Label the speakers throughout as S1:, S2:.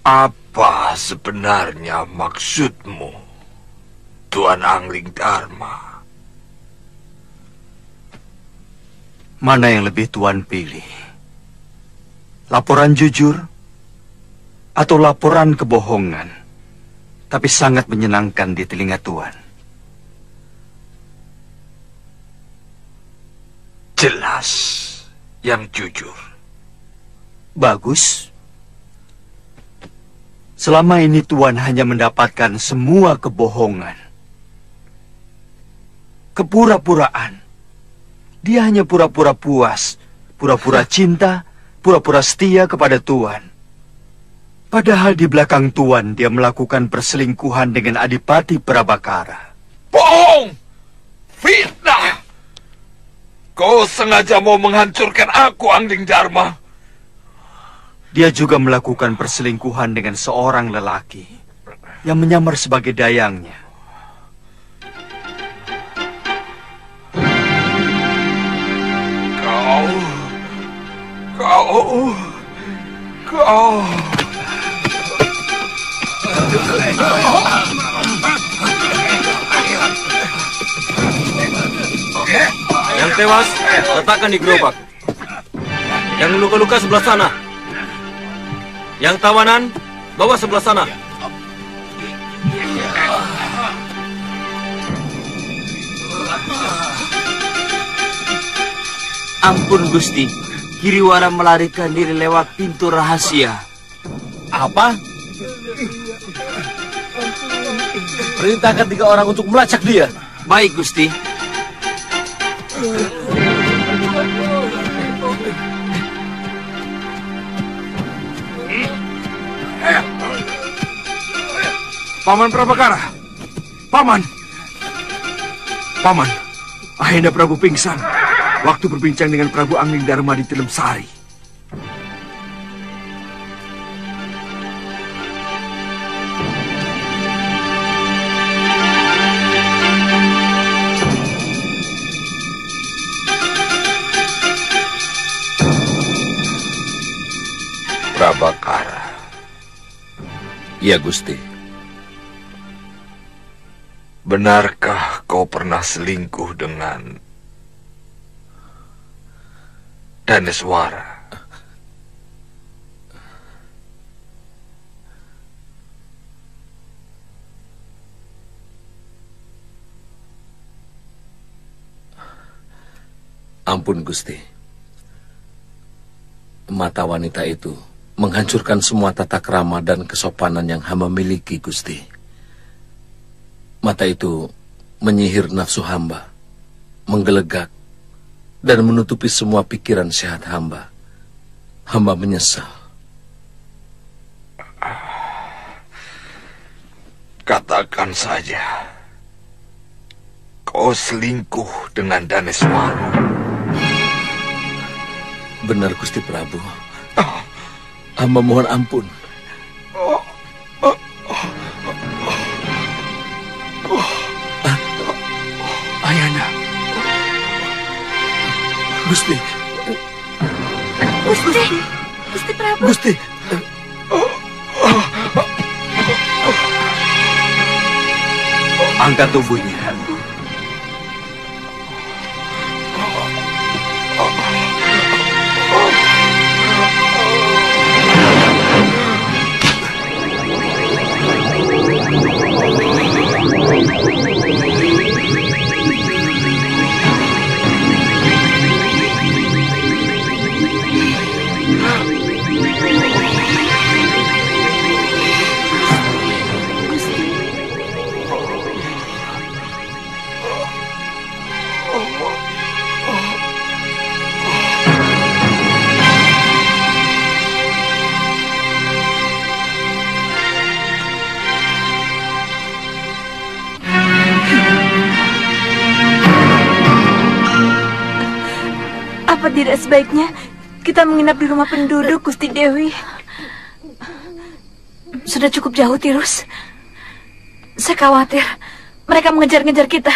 S1: Apa sebenarnya maksudmu, Tuan Angling Dharma?
S2: Mana yang lebih Tuan pilih? Laporan jujur atau laporan kebohongan, tapi sangat menyenangkan di telinga Tuan?
S1: Jelas yang jujur.
S2: Bagus. Selama ini Tuan hanya mendapatkan semua kebohongan. Kepura-puraan. Dia hanya pura-pura puas, pura-pura cinta, pura-pura setia kepada Tuan. Padahal di belakang Tuan dia melakukan perselingkuhan dengan Adipati Prabakara.
S1: Bohong! Fitnah! Kau sengaja mau menghancurkan aku, Angling Dharma.
S2: Dia juga melakukan perselingkuhan dengan seorang lelaki yang menyamar sebagai dayangnya.
S1: Kau...
S3: Yang tewas, letakkan di gerobak. Yang luka-luka sebelah sana. Yang tawanan, bawa sebelah sana.
S4: Ampun Gusti, Giriwara melarikan diri lewat pintu rahasia.
S3: Apa? Perintahkan 3 orang untuk melacak dia.
S4: Baik Gusti.
S2: Paman Prabakara. Paman. Paman, Ahenda Prabu pingsan waktu berbincang dengan Prabu Angling Dharma di Tilem Sari.
S1: Prabakara.
S3: Iya, Gusti.
S1: Benarkah kau pernah selingkuh dengan Daneswara?
S5: Ampun, Gusti. Mata wanita itu menghancurkan semua tata krama dan kesopanan yang hamba miliki, Gusti. Mata itu menyihir nafsu hamba, menggelegak, dan menutupi semua pikiran sehat hamba. Hamba menyesal.
S1: Katakan saja, kau selingkuh dengan Daneswara.
S5: Benar, Gusti Prabu. Hamba mohon ampun.
S2: Ayana. Gusti.
S6: Gusti. Gusti Prabu.
S2: Gusti. Angkat tubuhnya.
S6: Apa tidak sebaiknya kita menginap di rumah penduduk, Gusti Dewi? Sudah cukup jauh, Tirus. Saya khawatir mereka mengejar-ngejar kita.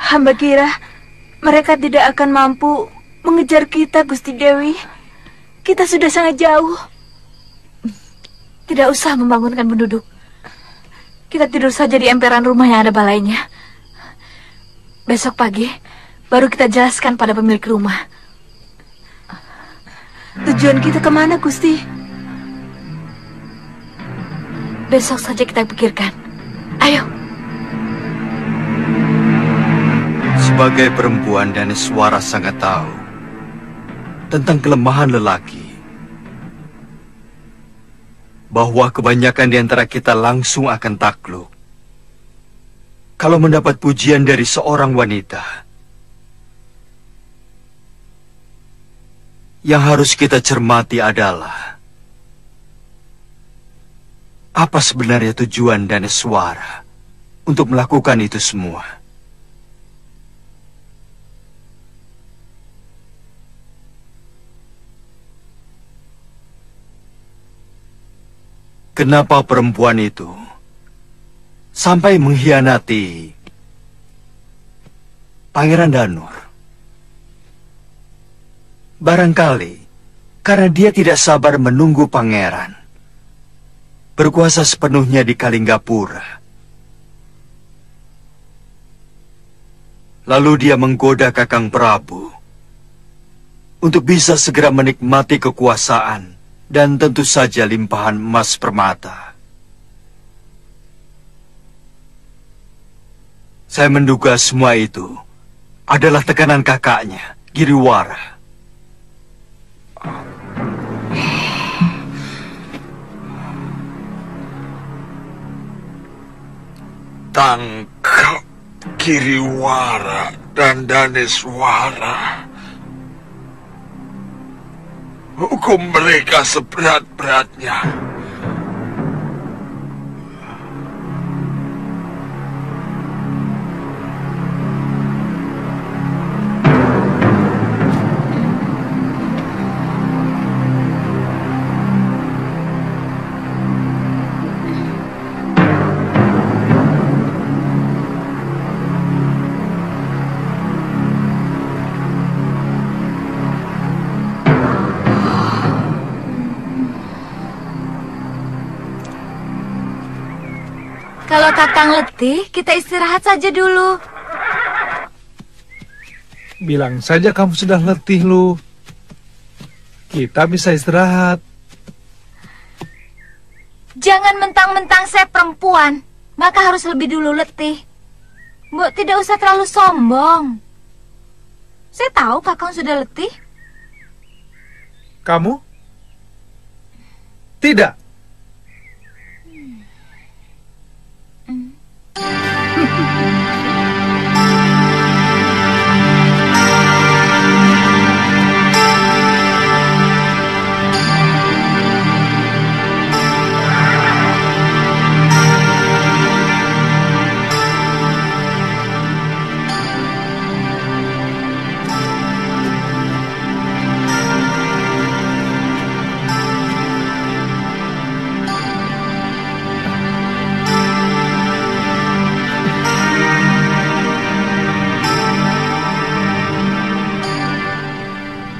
S6: Hamba kira mereka tidak akan mampu mengejar kita, Gusti Dewi. Kita sudah sangat jauh. Tidak usah membangunkan penduduk. Kita tidur saja di emperan rumah yang ada balainya. Besok pagi baru kita jelaskan pada pemilik rumah. Tujuan kita kemana, Gusti? Besok saja kita pikirkan. Ayo.
S2: Sebagai perempuan, Daneswara sangat tahu tentang kelemahan lelaki. Bahwa kebanyakan di antara kita langsung akan takluk kalau mendapat pujian dari seorang wanita. Yang harus kita cermati adalah apa sebenarnya tujuan Daneswara untuk melakukan itu semua. Kenapa perempuan itu sampai mengkhianati Pangeran Danur? Barangkali karena dia tidak sabar menunggu pangeran berkuasa sepenuhnya di Kalinggapura. Lalu dia menggoda Kakang Prabu untuk bisa segera menikmati kekuasaan dan tentu saja limpahan emas permata. Saya menduga semua itu adalah tekanan kakaknya, Giriwara.
S1: Tangkap Giriwara dan Daneswara. Hukum mereka seberat-beratnya.
S6: Kalau Kakang letih, kita istirahat saja dulu.
S7: Bilang saja kamu sudah letih, Lu. Kita bisa istirahat.
S6: Jangan mentang-mentang saya perempuan, maka harus lebih dulu letih. Mbok tidak usah terlalu sombong. Saya tahu Kakang sudah letih.
S7: Kamu? Tidak.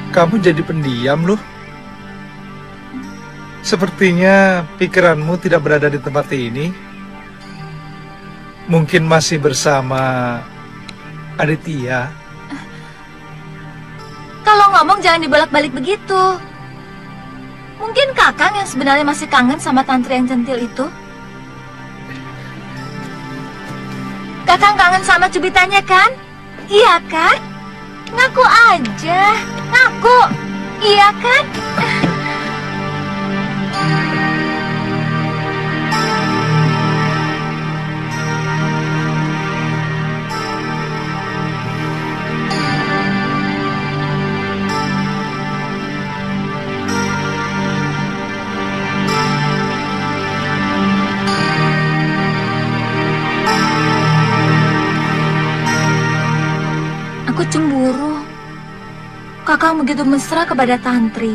S7: Kamu jadi pendiam loh. Sepertinya pikiranmu tidak berada di tempat ini. Mungkin masih bersama Aditya.
S6: Kalau ngomong jangan dibolak-balik begitu. Mungkin Kakang yang sebenarnya masih kangen sama tantri yang centil itu. Kakang kangen sama cubitannya kan? Iya kan? Ngaku aja. Ngaku. Iya kan? Aku cemburu. Kakang begitu mesra kepada tantri.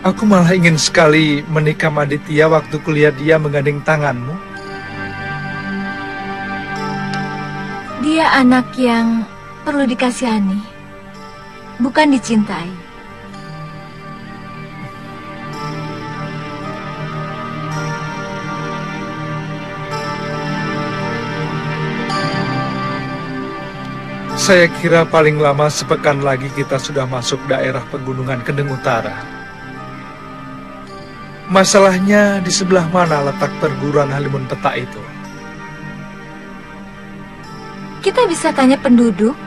S7: Aku malah ingin sekali menikah sama Aditya waktu kulihat dia menggandeng tanganmu.
S6: Dia anak yang perlu dikasihani, bukan dicintai.
S7: Saya kira paling lama sepekan lagi kita sudah masuk daerah pegunungan Kendeng Utara. Masalahnya di sebelah mana letak perguruan Halimun Peta itu?
S6: Kita bisa tanya penduduk.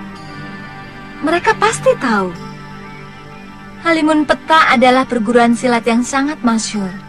S6: Mereka pasti tahu. Halimun Peta adalah perguruan silat yang sangat masyhur.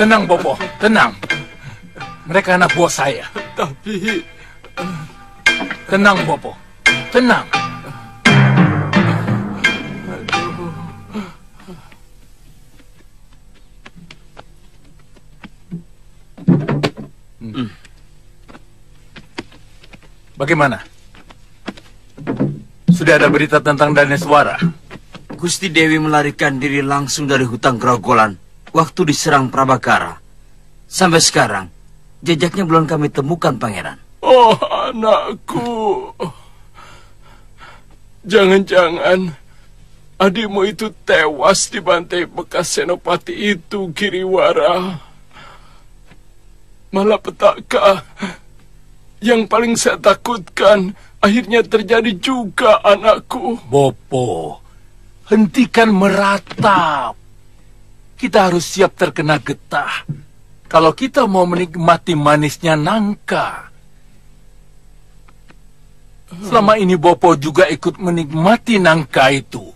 S8: Tenang, Bopo, tenang. Mereka anak buah saya.
S1: Tapi...
S8: Tenang, Bopo, tenang. Bagaimana? Sudah ada berita tentang Daneswara?
S4: Gusti Dewi melarikan diri langsung dari hutan Grogolan waktu diserang Prabakara. Sampai sekarang, jejaknya belum kami temukan, Pangeran.
S1: Oh, anakku. Jangan-jangan adikmu itu tewas dibantai bekas senopati itu, Giriwara. Malapetaka yang paling saya takutkan akhirnya terjadi juga, anakku.
S8: Bopo, hentikan meratap. Kita harus siap terkena getah. kalau kita mau menikmati manisnya nangka. Selama ini Bopo juga ikut menikmati nangka itu.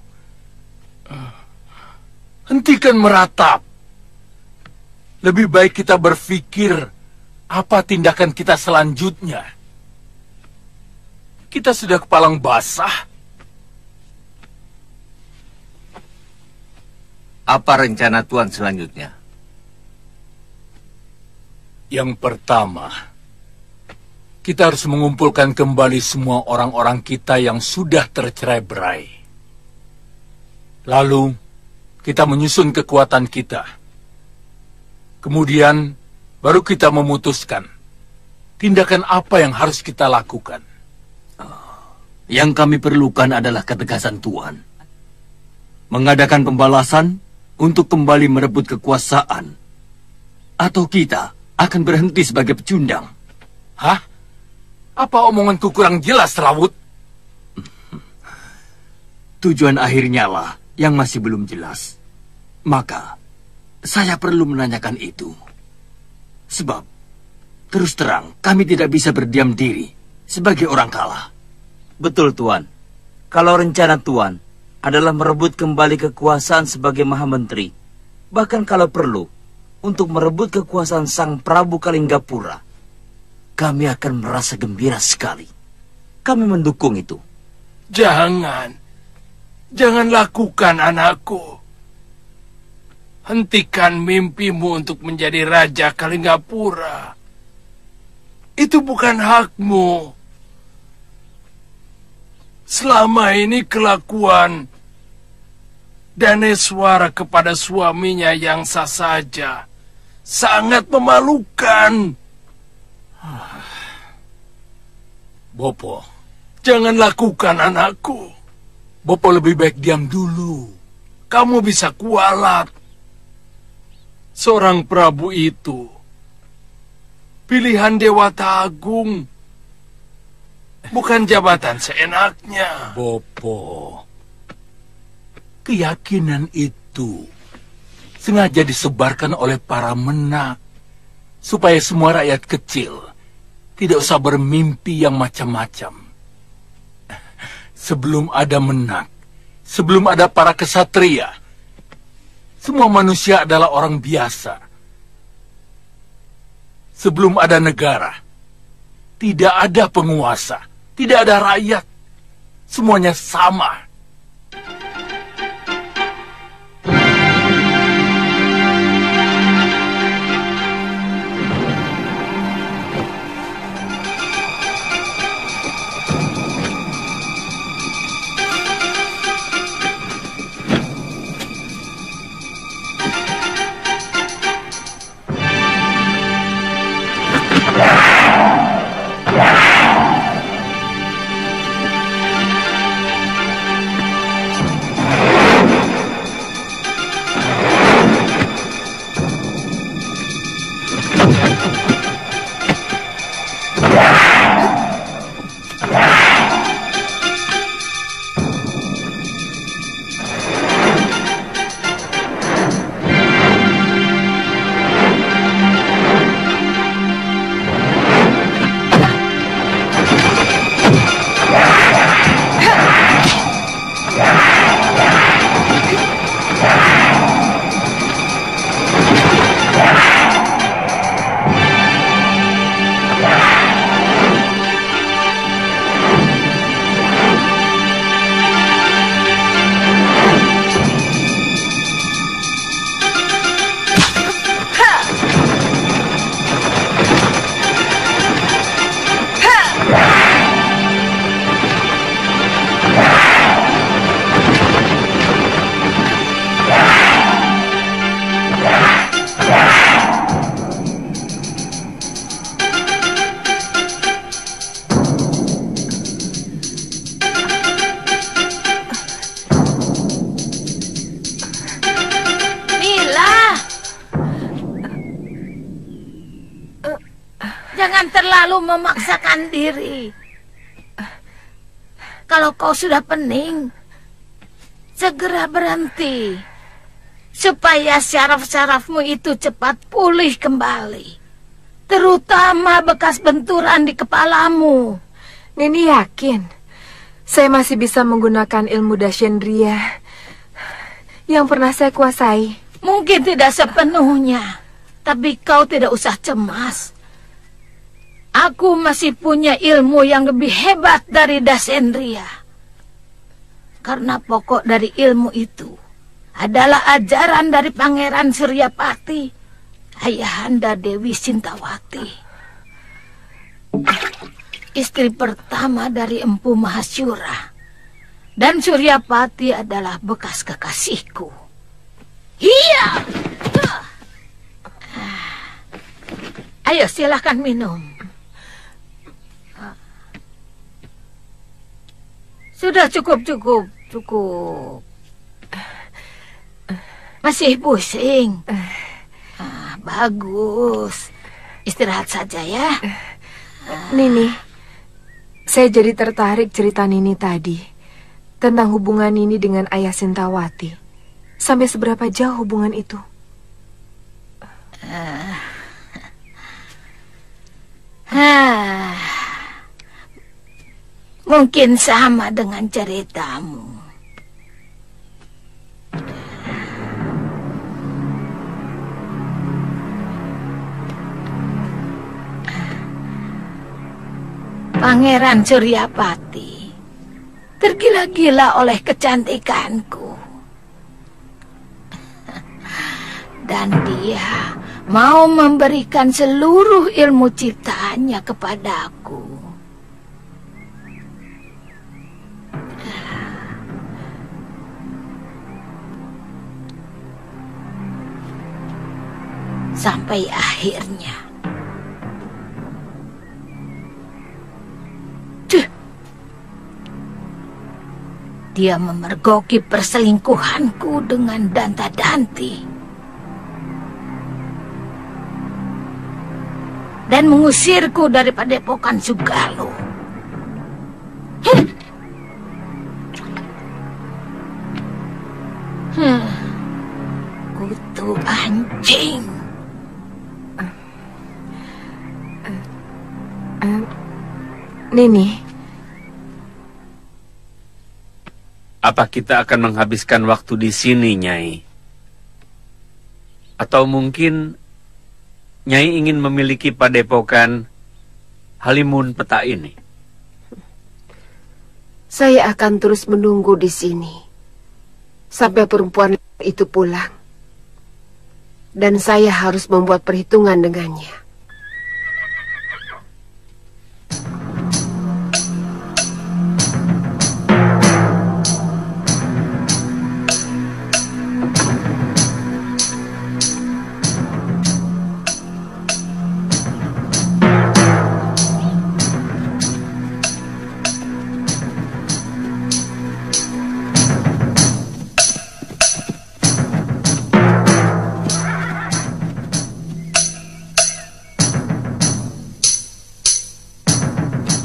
S8: Hentikan meratap. Lebih baik kita berpikir apa tindakan kita selanjutnya. Kita sudah kepalang basah.
S4: Apa rencana Tuan selanjutnya?
S8: Yang pertama, kita harus mengumpulkan kembali semua orang-orang kita yang sudah tercerai-berai. Lalu, kita menyusun kekuatan kita. Kemudian, baru kita memutuskan tindakan apa yang harus kita lakukan.
S4: Yang kami perlukan adalah ketegasan Tuan. Mengadakan pembalasan untuk kembali merebut kekuasaan. Atau kita akan berhenti sebagai pecundang.
S8: Hah? Apa omonganku kurang jelas, Rawut?
S4: Tujuan akhirnya lah yang masih belum jelas. Maka, saya perlu menanyakan itu. Sebab, terus terang, kami tidak bisa berdiam diri sebagai orang kalah.
S9: Betul, Tuan. Kalau rencana Tuan adalah merebut kembali kekuasaan sebagai Maha Menteri, bahkan kalau perlu, untuk merebut kekuasaan Sang Prabu Kalinggapura, kami akan merasa gembira sekali. Kami mendukung itu.
S1: Jangan lakukan, anakku. Hentikan mimpimu untuk menjadi Raja Kalinggapura. Itu bukan hakmu. Selama ini kelakuan Daneswara kepada suaminya yang sah saja sangat memalukan.
S8: Bopo,
S1: Jangan lakukan, anakku.
S8: Bopo lebih baik diam dulu.
S1: Kamu bisa kualat. Seorang Prabu itu pilihan Dewata Agung, bukan jabatan seenaknya.
S8: Bopo, keyakinan itu sengaja disebarkan oleh para menak supaya semua rakyat kecil tidak usah bermimpi yang macam-macam. Sebelum ada menak, sebelum ada para kesatria, semua manusia adalah orang biasa. Sebelum ada negara, tidak ada penguasa, tidak ada rakyat. Semuanya sama.
S10: Jangan terlalu memaksakan diri. Kalau kau sudah pening, segera berhenti. supaya syaraf-syarafmu itu cepat pulih kembali. Terutama bekas benturan di kepalamu.
S6: Nini yakin saya masih bisa menggunakan ilmu Dashendriya yang pernah saya kuasai.
S10: Mungkin tidak sepenuhnya, tapi kau tidak usah cemas. Aku masih punya ilmu yang lebih hebat dari Dashendriya. Karena pokok dari ilmu itu adalah ajaran dari Pangeran Suryapati, ayahanda Dewi Sintawati, istri pertama dari Empu Mahasyura. Dan Suryapati adalah bekas kekasihku. Iya. Ayo silahkan minum. Sudah cukup. Masih pusing? Bagus. Istirahat saja ya.
S6: Nini, saya jadi tertarik cerita Nini tadi tentang hubungan Nini dengan ayah Sintawati. Sampai seberapa jauh hubungan itu?
S10: Mungkin sama dengan ceritamu. Pangeran Suryapati tergila-gila oleh kecantikanku. Dan dia mau memberikan seluruh ilmu ciptaannya kepadaku. Sampai akhirnya dia memergoki perselingkuhanku dengan Danta-Danti dan mengusirku dari padepokan Sugalo. Kutu anjing.
S6: Nini,
S11: apa kita akan menghabiskan waktu di sini, Nyai? Atau mungkin Nyai ingin memiliki padepokan Halimun Peta ini?
S12: Saya akan terus menunggu di sini sampai perempuan itu pulang. Dan saya harus membuat perhitungan dengannya.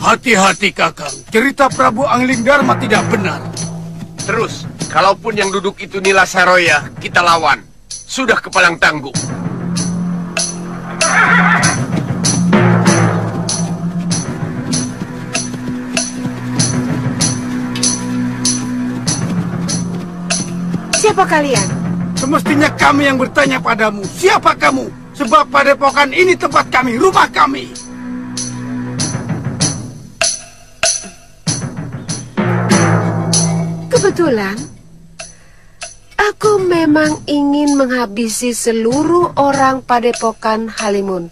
S1: Hati-hati Kakang, cerita Prabu Anglingdarma tidak benar.
S13: Terus, kalaupun yang duduk itu Nila Saroya, kita lawan. Sudah kepalang tangguh.
S12: Siapa kalian?
S1: Semestinya kami yang bertanya padamu, siapa kamu? Sebab padepokan ini tempat kami, rumah kami.
S12: Kebetulan, aku memang ingin menghabisi seluruh orang padepokan Halimun.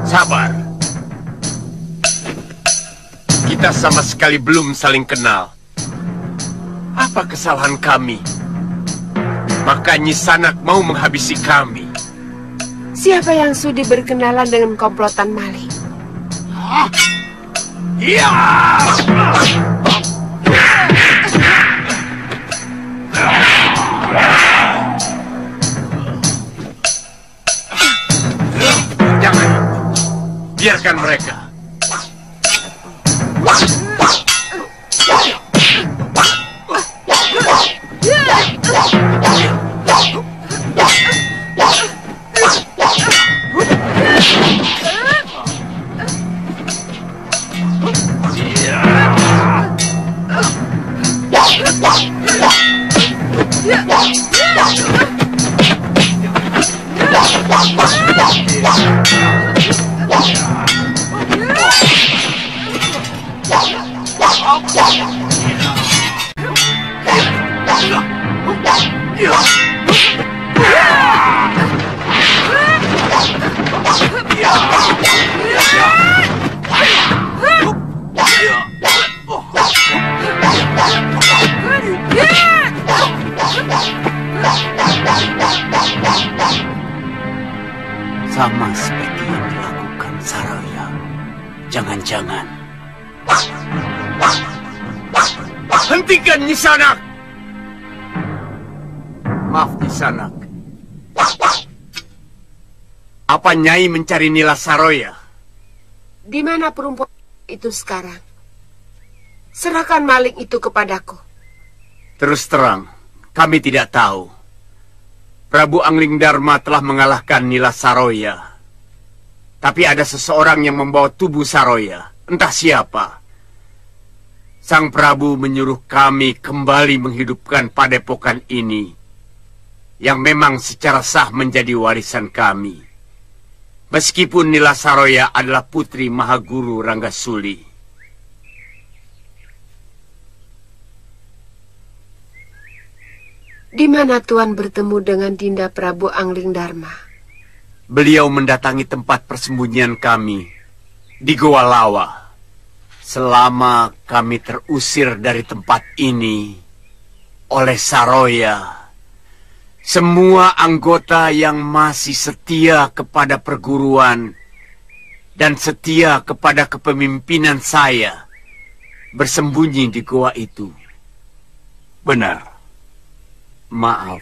S13: Sabar. Kita sama sekali belum saling kenal. Apa kesalahan kami? Maka Nyi Sanak mau menghabisi kami.
S12: Siapa yang sudi berkenalan dengan komplotan maling?
S1: Iya!
S13: Jangan. Biarkan mereka. Sama seperti yang dilakukan Saroya. Jangan-jangan. Hentikan Nisanak! Maaf Nisanak. Apa Nyai mencari Nila Saroya?
S12: Di mana perempuan itu sekarang? Serahkan maling itu kepadaku.
S13: Terus terang, kami tidak tahu. Prabu Angling Dharma telah mengalahkan Nila Saroya. Tapi ada seseorang yang membawa tubuh Saroya. Entah siapa. Sang Prabu menyuruh kami kembali menghidupkan padepokan ini. Yang memang secara sah menjadi warisan kami. Meskipun Nila Saroya adalah putri Mahaguru Ranggasuli.
S12: Di mana Tuan bertemu dengan Dinda Prabu Angling Dharma?
S13: Beliau mendatangi tempat persembunyian kami di Goa Lawa. Selama kami terusir dari tempat ini oleh Saroya, semua anggota yang masih setia kepada perguruan dan setia kepada kepemimpinan saya bersembunyi di goa itu.
S8: Benar.
S13: Maaf.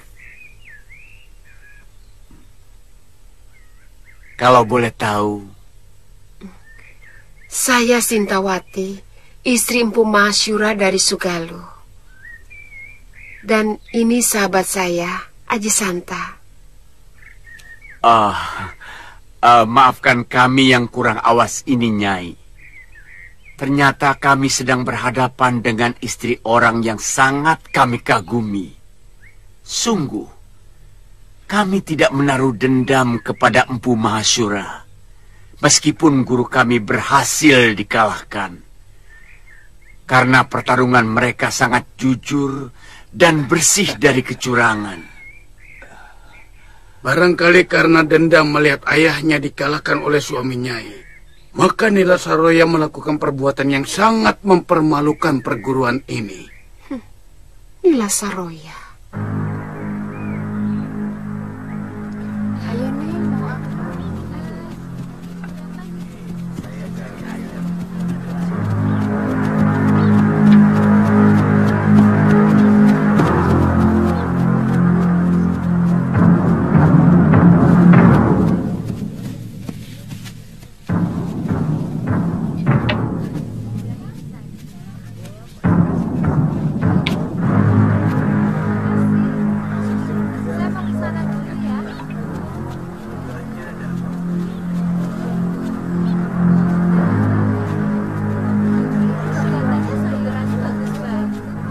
S13: Kalau boleh tahu.
S12: Saya Sintawati, istri Empu Mahasyura dari Sugalu. Dan ini sahabat saya, Aji Santa.
S13: Maafkan kami yang kurang awas ini, Nyai. Ternyata kami sedang berhadapan dengan istri orang yang sangat kami kagumi. Sungguh, kami tidak menaruh dendam kepada Empu Mahasyura, meskipun guru kami berhasil dikalahkan. Karena pertarungan mereka sangat jujur dan bersih dari kecurangan.
S1: Barangkali karena dendam melihat ayahnya dikalahkan oleh suami Nyai, maka Nila Saroya melakukan perbuatan yang sangat mempermalukan perguruan ini.
S12: Nila Saroya.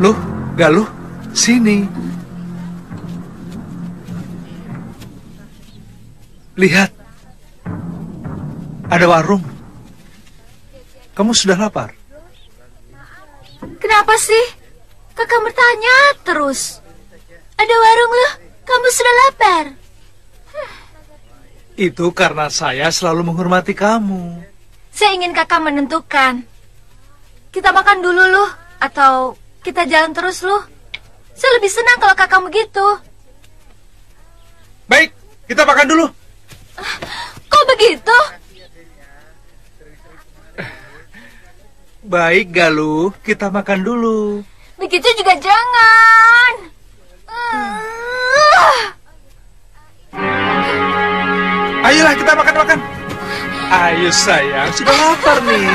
S7: Loh, Galuh, sini. Lihat. Ada warung. Kamu sudah lapar?
S10: Kenapa sih? Kakak bertanya terus. Ada warung loh, kamu sudah lapar.
S7: Itu karena saya selalu menghormati kamu.
S10: Saya ingin kakak menentukan. Kita makan dulu loh, atau kita jalan terus loh. Saya lebih senang kalau kakak begitu.
S7: Baik, kita makan dulu.
S10: Kok begitu?
S7: Baik, Galuh, kita makan dulu.
S10: Begitu juga jangan.
S7: Ayolah kita makan-makan. Ayo sayang, sudah lapar nih.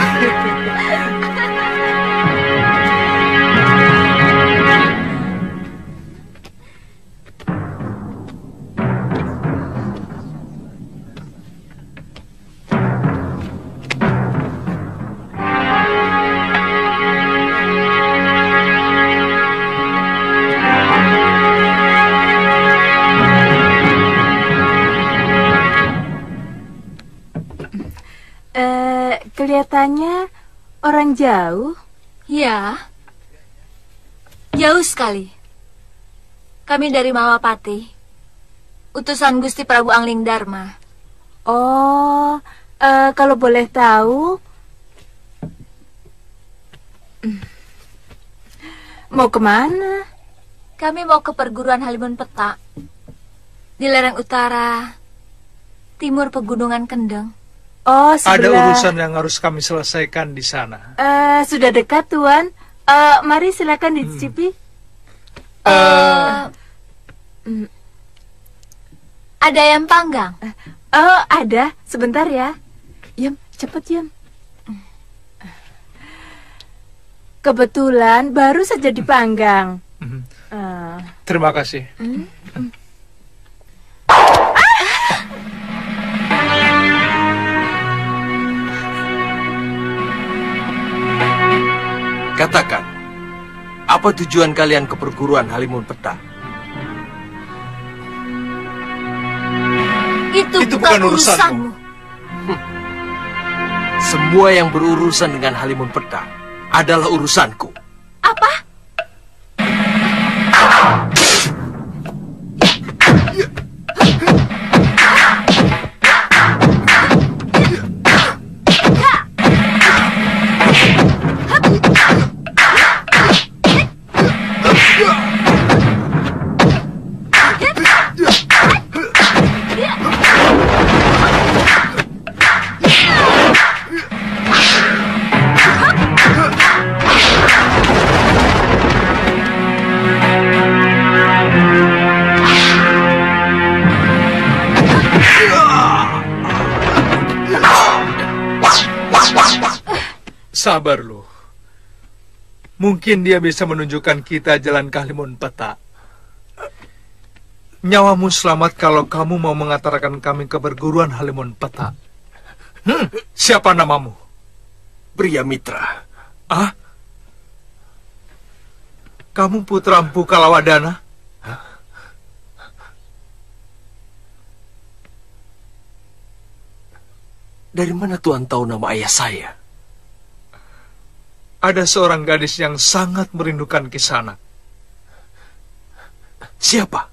S6: Kelihatannya orang jauh.
S14: Ya, jauh sekali. Kami dari Malapati, utusan Gusti Prabu Angling Darma.
S6: Oh, kalau boleh tahu, mau kemana?
S14: Kami mau ke perguruan Halimun Petak, di lereng utara, timur Pegunungan Kendeng.
S6: Oh, sebelah...
S7: Ada urusan yang harus kami selesaikan di sana.
S6: Sudah dekat, Tuan. Mari silakan dicicipi.
S14: Ada ayam panggang?
S6: Oh, ada. Sebentar ya. Yam, cepet Yam. Kebetulan baru saja dipanggang.
S7: Terima kasih.
S2: Katakan, apa tujuan kalian ke perguruan Halimun Petak?
S14: Itu bukan urusanmu.
S2: Semua yang berurusan dengan Halimun Petak adalah urusanku.
S14: Apa?
S7: Sabar lu. Mungkin dia bisa menunjukkan kita jalan ke Halimun Petak. Nyawamu selamat kalau kamu mau mengantarkan kami ke perguruan Halimun Petak. Siapa namamu?
S2: Pria Mitra.
S7: Ah? Kamu putra Empu Kalawadana?
S2: Dari mana Tuan tahu nama ayah saya?
S7: Ada seorang gadis yang sangat merindukan Kisanak.
S2: Siapa?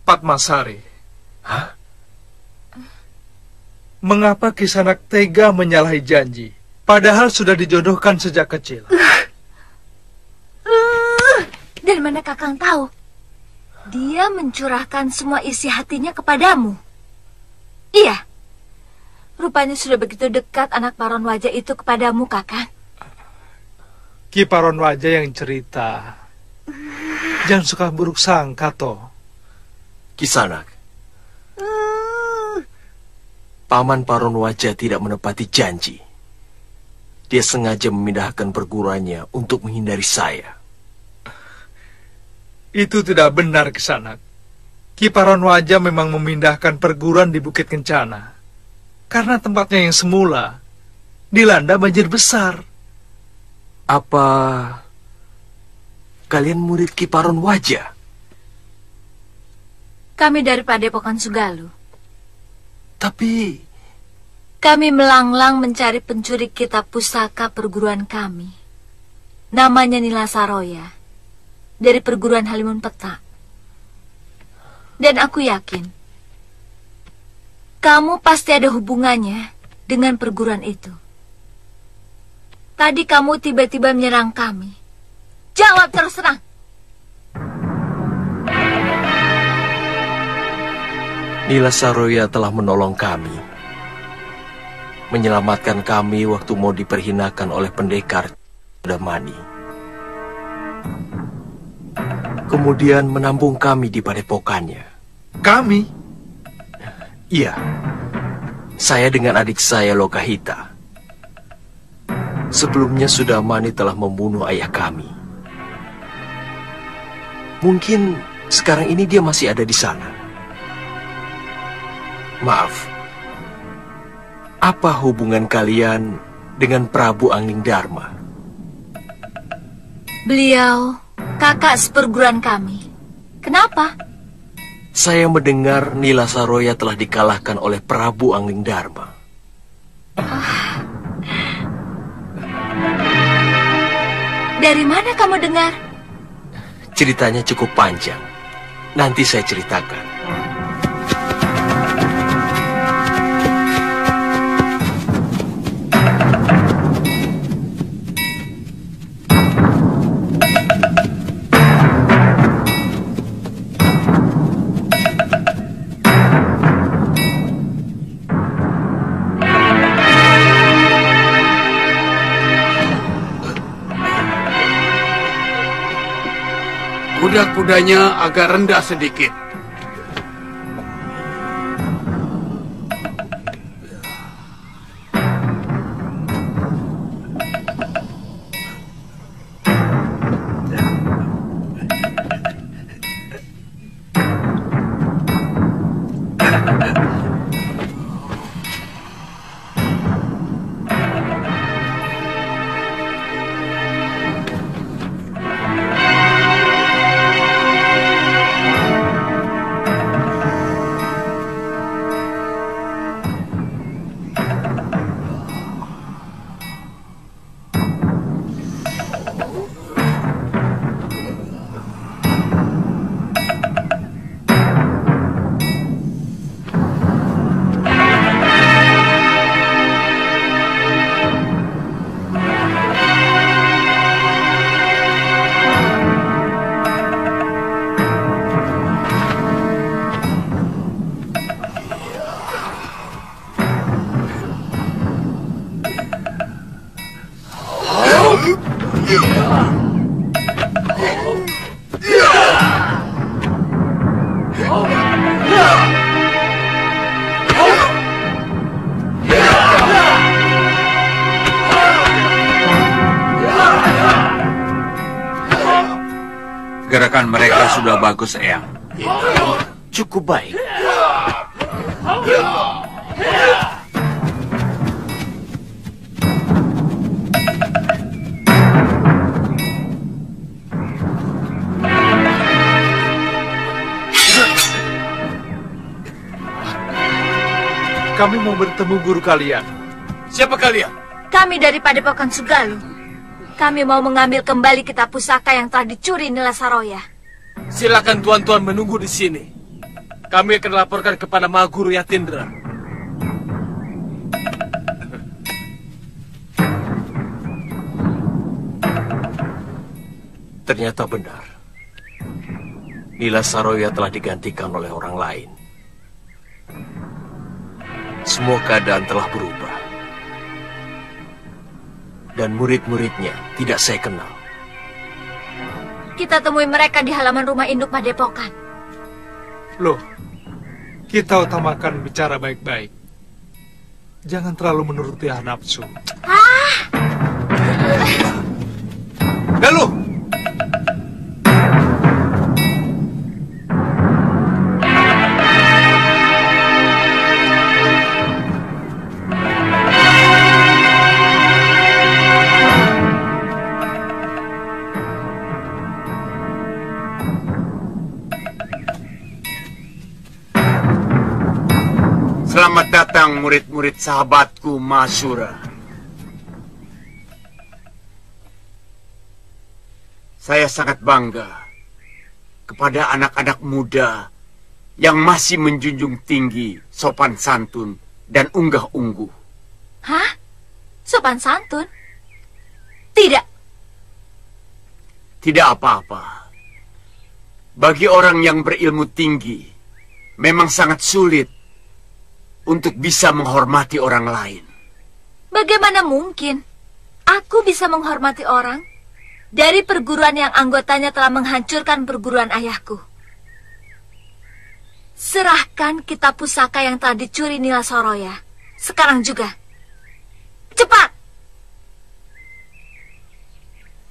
S7: Padmasari. Hah? Mengapa Kisanak tega menyalahi janji, padahal sudah dijodohkan sejak kecil?
S14: Dari mana Kakang tahu? Dia mencurahkan semua isi hatinya kepadamu. Iya. Rupanya sudah begitu dekat anak Paron Wajah itu kepadamu, Kakang.
S7: Ki Paron Wajah yang cerita. Jangan suka buruk sangka, toh.
S2: Kisanak. Paman Paron Wajah tidak menepati janji. Dia sengaja memindahkan perguruannya untuk menghindari saya.
S7: Itu tidak benar, Kisanak. Ki Paron Wajah memang memindahkan perguruan di Bukit Kencana. Karena tempatnya yang semula dilanda banjir besar.
S2: Apa kalian murid Ki Paron Wajah?
S14: Kami dari Padepokan Sugalu.
S2: Tapi
S14: kami melanglang mencari pencuri kitab pusaka perguruan kami. Namanya Nila Saroya, dari perguruan Halimun Petak. Dan aku yakin kamu pasti ada hubungannya dengan perguruan itu. Tadi kamu tiba-tiba menyerang kami. Jawab terus terang.
S2: Nila Saroya telah menolong kami. Menyelamatkan kami waktu mau diperhinakan oleh pendekar Damani. Kemudian menambung kami di padepokannya.
S7: Kami?
S2: Iya. Saya dengan adik saya Lokahita. Sebelumnya Sudamani telah membunuh ayah kami. Mungkin sekarang ini dia masih ada di sana. Maaf. Apa hubungan kalian dengan Prabu Angling Darma?
S14: Beliau kakak seperguruan kami. Kenapa?
S2: Saya mendengar Nila Saroya telah dikalahkan oleh Prabu Angling Darma.
S14: Dari mana kamu dengar?
S15: Ceritanya cukup panjang. Nanti saya ceritakan.
S1: Kuda-kudanya agak rendah sedikit.
S8: Gerakan mereka sudah bagus, Eyang.
S15: Cukup baik.
S7: Kami mau bertemu guru kalian.
S1: Siapa kalian?
S14: Kami dari Padepokan Sugalu. Kami mau mengambil kembali kitab pusaka yang telah dicuri Nila Saroya.
S11: Silakan tuan-tuan menunggu di sini. Kami akan laporkan kepada Mahaguru Yatindra.
S15: Ternyata benar. Nila Saroya telah digantikan oleh orang lain. Semua keadaan telah berubah. Dan murid-muridnya tidak saya kenal.
S14: Kita temui mereka di halaman rumah induk Padepokan.
S7: Loh, kita utamakan bicara baik-baik. Jangan terlalu menuruti nafsu.
S1: Galuh!
S13: Selamat datang murid-murid sahabatku Masura. Saya sangat bangga kepada anak-anak muda yang masih menjunjung tinggi sopan santun dan unggah-ungguh.
S14: Hah? Sopan santun? Tidak.
S13: Tidak apa-apa. Bagi orang yang berilmu tinggi, memang sangat sulit untuk bisa menghormati orang lain.
S14: Bagaimana mungkin aku bisa menghormati orang dari perguruan yang anggotanya telah menghancurkan perguruan ayahku? Serahkan kitab pusaka yang telah dicuri Nila Saroya. Sekarang juga. Cepat!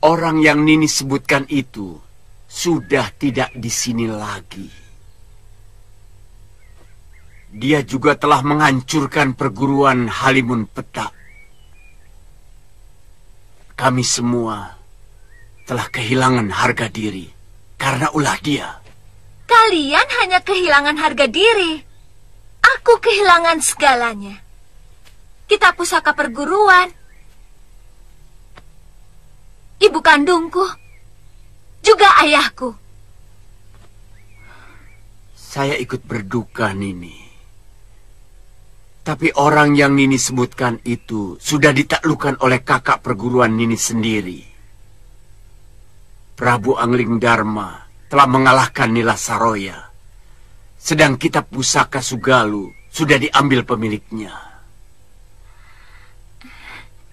S13: Orang yang Nini sebutkan itu sudah tidak di sini lagi. Dia juga telah menghancurkan perguruan Halimun Petak. Kami semua telah kehilangan harga diri karena ulah dia.
S14: Kalian hanya kehilangan harga diri. Aku kehilangan segalanya. Kitab pusaka perguruan. ibu kandungku, juga ayahku.
S13: Saya ikut berduka, Nini. Tapi orang yang Nini sebutkan itu sudah ditaklukkan oleh kakak perguruan Nini sendiri. Prabu Angling Dharma telah mengalahkan Nila Saroya. Sedang kitab pusaka Sugalu sudah diambil pemiliknya.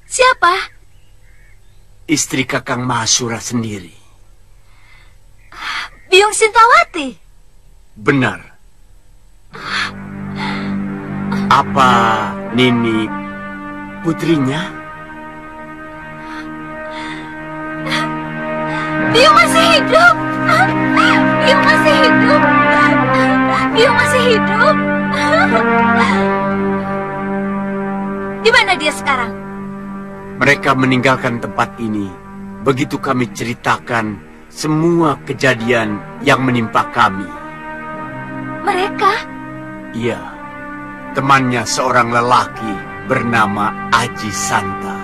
S14: Siapa?
S13: Istri Kakang Mahasura sendiri.
S14: Biung Sintawati?
S13: Benar. Apa Nini putrinya?
S14: Biung masih hidup. Biung masih hidup. Biung masih hidup. Di mana dia sekarang?
S13: Mereka meninggalkan tempat ini. Begitu kami ceritakan semua kejadian yang menimpa kami.
S14: Mereka?
S13: Iya. Temannya seorang lelaki bernama Aji Santa.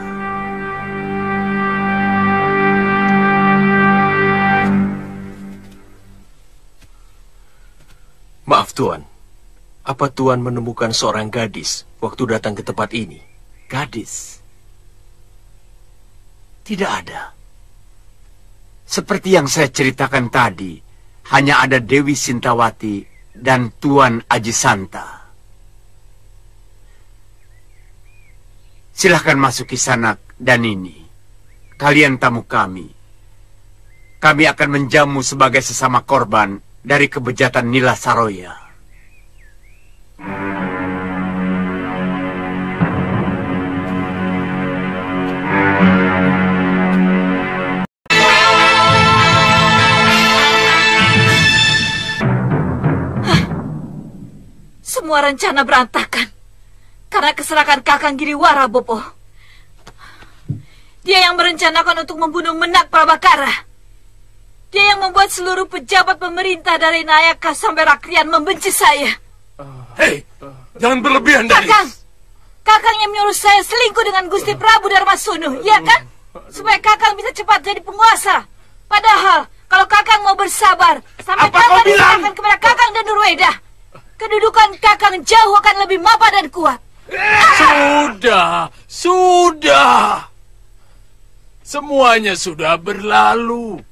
S15: Maaf Tuan, apa Tuan menemukan seorang gadis waktu datang ke tempat ini?
S13: Gadis? Tidak ada. Seperti yang saya ceritakan tadi, hanya ada Dewi Sintawati dan Tuan Aji Santa. Silahkan masuk Kisanak dan ini. Kalian tamu kami. Kami akan menjamu sebagai sesama korban dari kebejatan Nila Saroya.
S10: Semua rencana berantakan karena keserakan Kakang Giriwara, Bopo. Dia yang merencanakan untuk membunuh Menak Prabakara. Dia yang membuat seluruh pejabat pemerintah dari Nayaka sampai Rakrian membenci saya.
S11: Hei, jangan berlebihan, Danis.
S10: Kakang yang menyuruh saya selingkuh dengan Gusti Prabu Darmasunu, ya kan? Supaya Kakang bisa cepat jadi penguasa. Padahal, kalau Kakang mau bersabar, sampai Kakang diserahkan kepada Kakang dan Nurweda, kedudukan Kakang jauh akan lebih mapan dan kuat.
S8: Sudah. Semuanya sudah berlalu.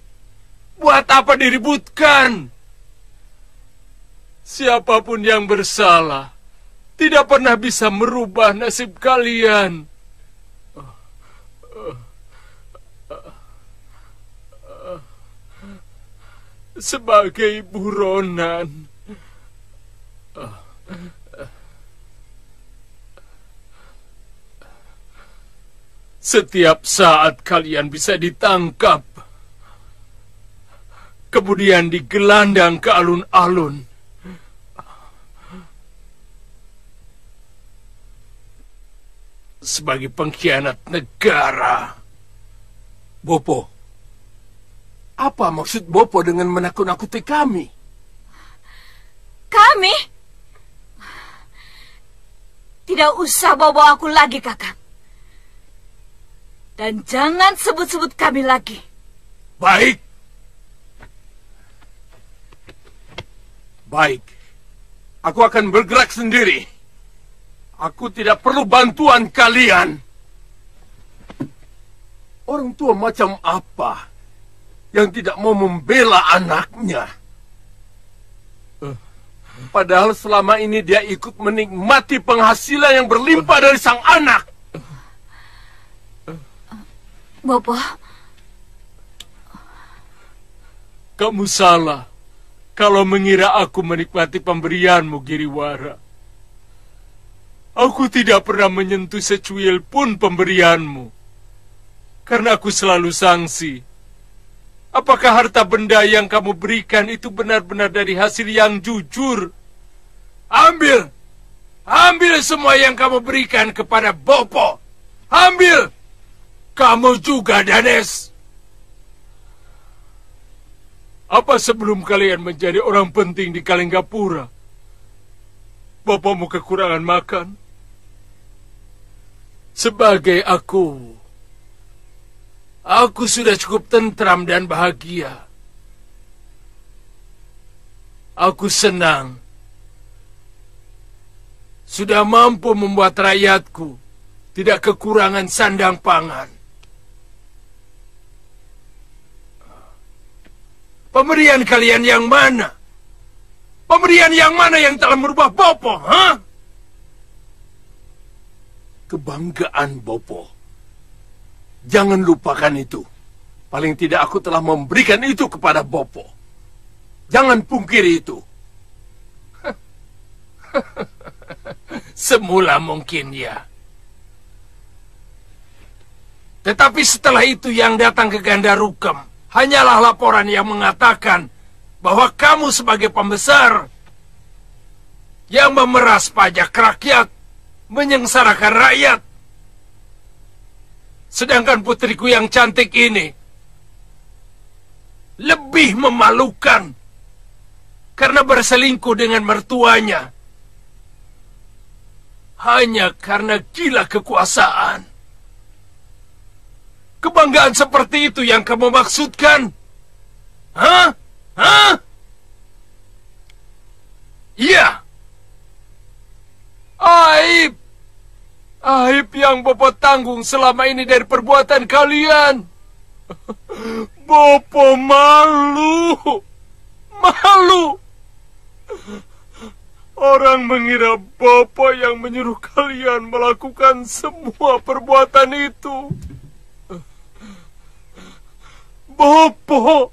S8: Buat apa diributkan? Siapapun yang bersalah tidak pernah bisa merubah nasib kalian. Sebagai buronan, setiap saat kalian bisa ditangkap, kemudian digelandang ke alun-alun. Sebagai pengkhianat negara. Bopo, apa maksud Bopo dengan menakut-nakuti kami?
S10: Kami? Tidak usah bawa aku lagi, Kakang. Dan jangan sebut-sebut kami lagi.
S8: Baik. Baik. Aku akan bergerak sendiri. Aku tidak perlu bantuan kalian. Orang tua macam apa yang tidak mau membela anaknya? Padahal selama ini dia ikut menikmati penghasilan yang berlimpah dari sang anak.
S10: Bopo.
S8: Kamu salah kalau mengira aku menikmati pemberianmu, Giriwara. Aku tidak pernah menyentuh secuil pun pemberianmu. Karena aku selalu sangsi. Apakah harta benda yang kamu berikan itu benar-benar dari hasil yang jujur? Ambil! Ambil semua yang kamu berikan kepada Bopo! Ambil! Kamu juga, Danes! Apa sebelum kalian menjadi orang penting di Kalinggapura, Bopomu kekurangan makan? Aku sudah cukup tentram dan bahagia. Aku senang sudah mampu membuat rakyatku tidak kekurangan sandang pangan. Pemberian kalian yang mana? Pemberian yang mana yang telah merubah Bopo, ha? Kebanggaan Bopo. Jangan lupakan itu. Paling tidak aku telah memberikan itu kepada Bopo. Jangan pungkiri itu. Semula mungkin ya. Tetapi setelah itu yang datang ke Gandarukem hanyalah laporan yang mengatakan bahwa kamu sebagai pembesar yang memeras pajak rakyat, menyengsarakan rakyat. Sedangkan putriku yang cantik ini lebih memalukan karena berselingkuh dengan mertuanya hanya karena gila kekuasaan. Kebanggaan seperti itu yang kamu maksudkan? Hah? Hah? Iya. Aib. Aib yang Bopo tanggung selama ini dari perbuatan kalian. Bopo malu. Malu. Orang mengira Bopo yang menyuruh kalian melakukan semua perbuatan itu. Bopo.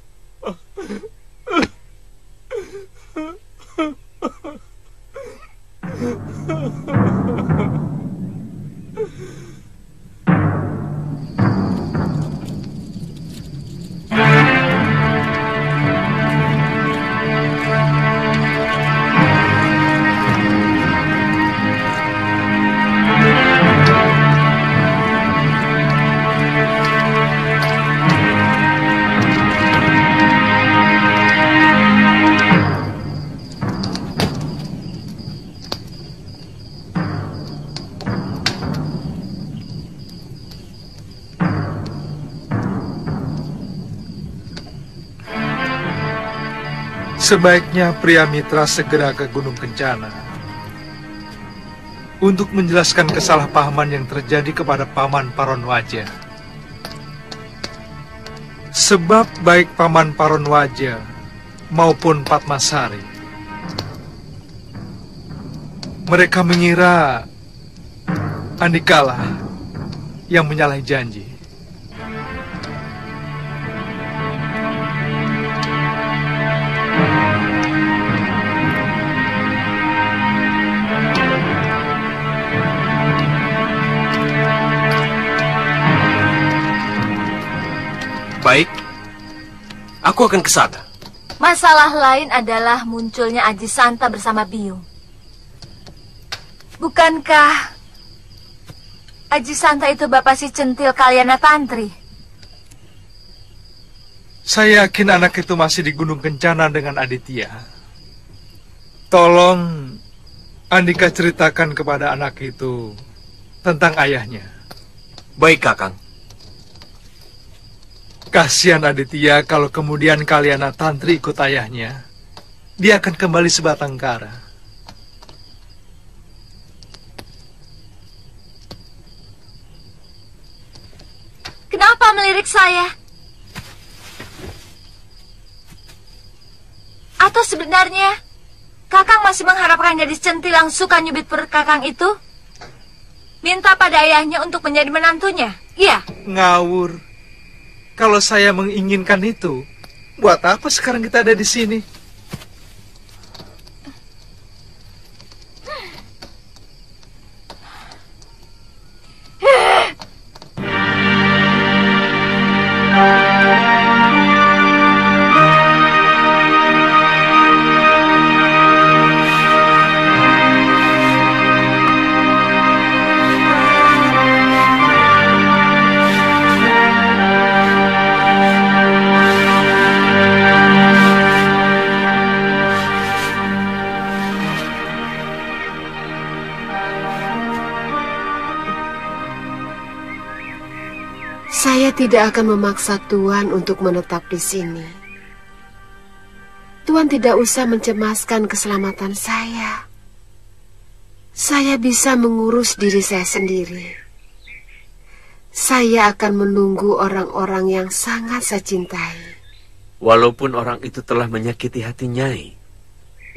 S7: Sebaiknya pria mitra segera ke Gunung Kencana untuk menjelaskan kesalahpahaman yang terjadi kepada Paman Paronwaja. Sebab baik Paman Paronwaja maupun Padmasari, mereka mengira Andikalah yang menyalahi janji.
S15: Baik, aku akan ke sana.
S14: Masalah lain adalah munculnya Aji Santa bersama Biung. Bukankah Aji Santa itu bapak si centil Kalyana Tantri?
S7: Saya yakin anak itu masih di Gunung Kencana dengan Aditya. Tolong Andika ceritakan kepada anak itu tentang ayahnya.
S15: Baik, Kakang.
S7: Kasihan Aditya kalau kemudian Kalyana Tantri ikut ayahnya. Dia akan kembali sebatang kara.
S14: Kenapa melirik saya? Atau sebenarnya Kakang masih mengharapkan gadis centil yang suka nyubit perut Kakang itu? Minta pada ayahnya untuk menjadi menantunya? Iya?
S7: Ngawur. Kalau saya menginginkan itu, buat apa sekarang kita ada di sini?
S12: tidak akan memaksa Tuan untuk menetap di sini. Tuan tidak usah mencemaskan keselamatan saya. Saya bisa mengurus diri saya sendiri. Saya akan menunggu orang-orang yang sangat saya cintai.
S15: Walaupun orang itu telah menyakiti hati Nyai.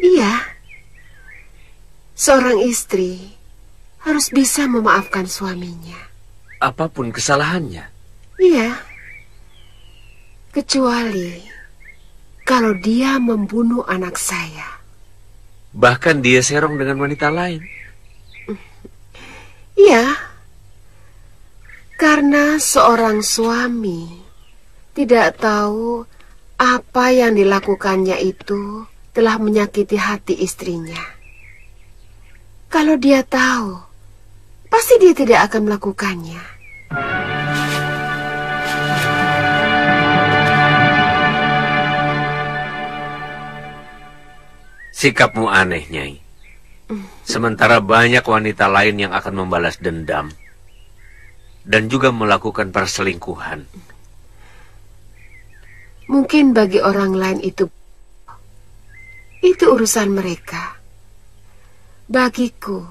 S12: Iya. Seorang istri harus bisa memaafkan suaminya.
S15: Apapun kesalahannya.
S12: Iya. Kecuali kalau dia membunuh anak saya.
S15: Bahkan dia serong dengan wanita lain.
S12: Iya, karena seorang suami tidak tahu apa yang dilakukannya itu telah menyakiti hati istrinya. Kalau dia tahu, pasti dia tidak akan melakukannya.
S15: Sikapmu aneh, Nyai. Sementara banyak wanita lain yang akan membalas dendam dan juga melakukan perselingkuhan.
S12: Mungkin bagi orang lain itu urusan mereka. Bagiku,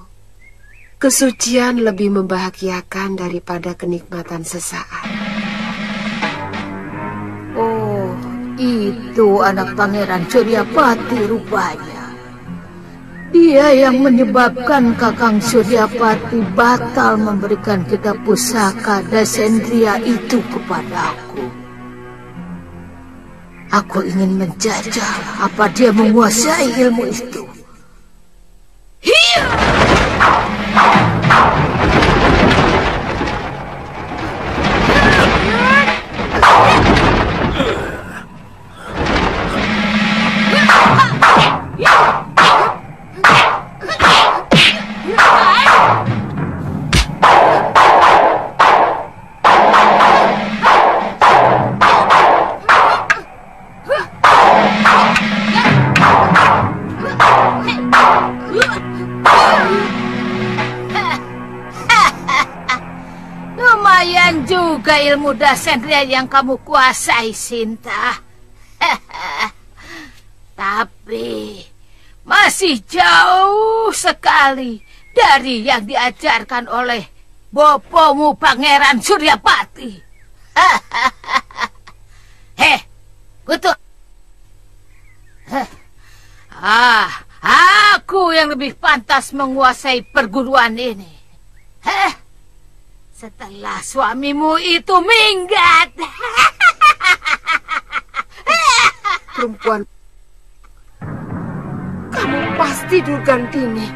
S12: kesucian lebih membahagiakan daripada kenikmatan sesaat.
S10: Oh, itu anak Pangeran Suryapati rupanya. Dia yang menyebabkan Kakang Suryapati batal memberikan kitab pusaka Dasendria itu kepadaku. Aku ingin menjajal apa dia menguasai ilmu itu. Hiya! Lumayan juga ilmu Dasendria yang kamu kuasai, Sinta. Tapi masih jauh sekali dari yang diajarkan oleh bopomu Pangeran Suryapati. Heh, kutu. Aku yang lebih pantas menguasai perguruan ini. Setelah suamimu itu minggat.
S12: Perempuan, kamu pasti Durgandini.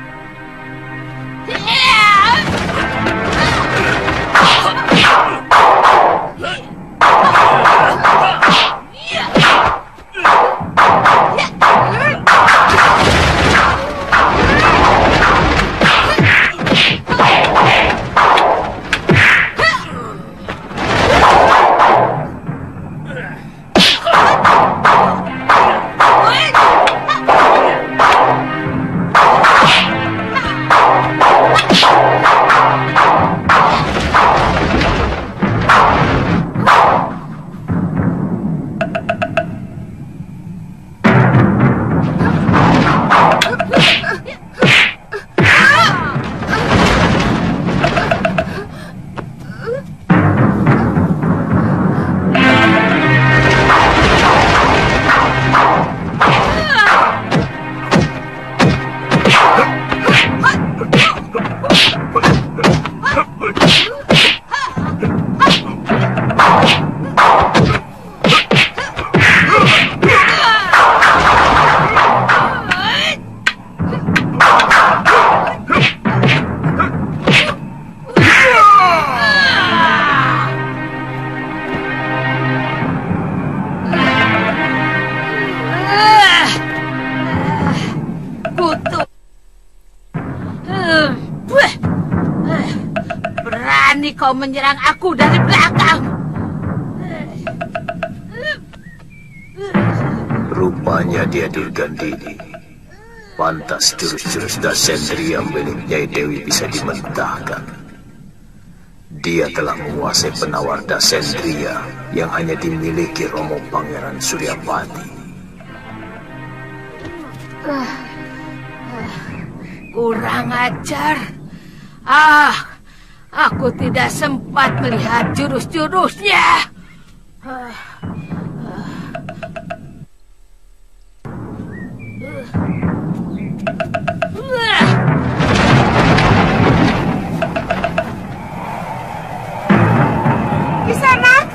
S10: Kau menyerang aku dari belakang.
S16: Rupanya dia Durgandini. Pantas jurus-jurus Dasendria milik Nyai Dewi bisa dimentahkan. Dia telah menguasai penawar Dasendria yang hanya dimiliki Romo Pangeran Suryapati.
S10: Kurang ajar. Aku tidak sempat melihat jurus-jurusnya.
S12: Kisanak!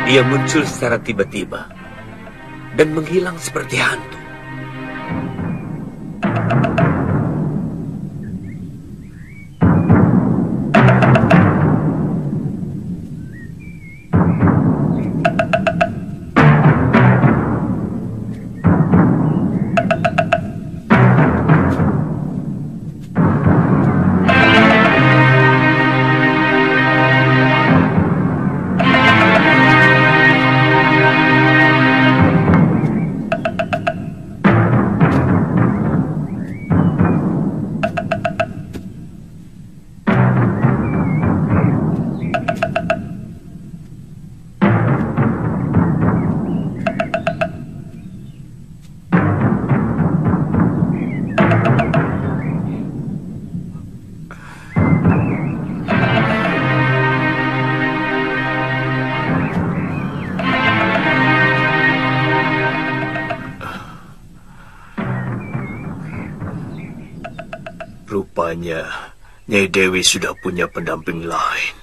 S15: Dia muncul secara tiba-tiba dan menghilang seperti hantu.
S16: Rupanya Nyai Dewi sudah punya pendamping lain.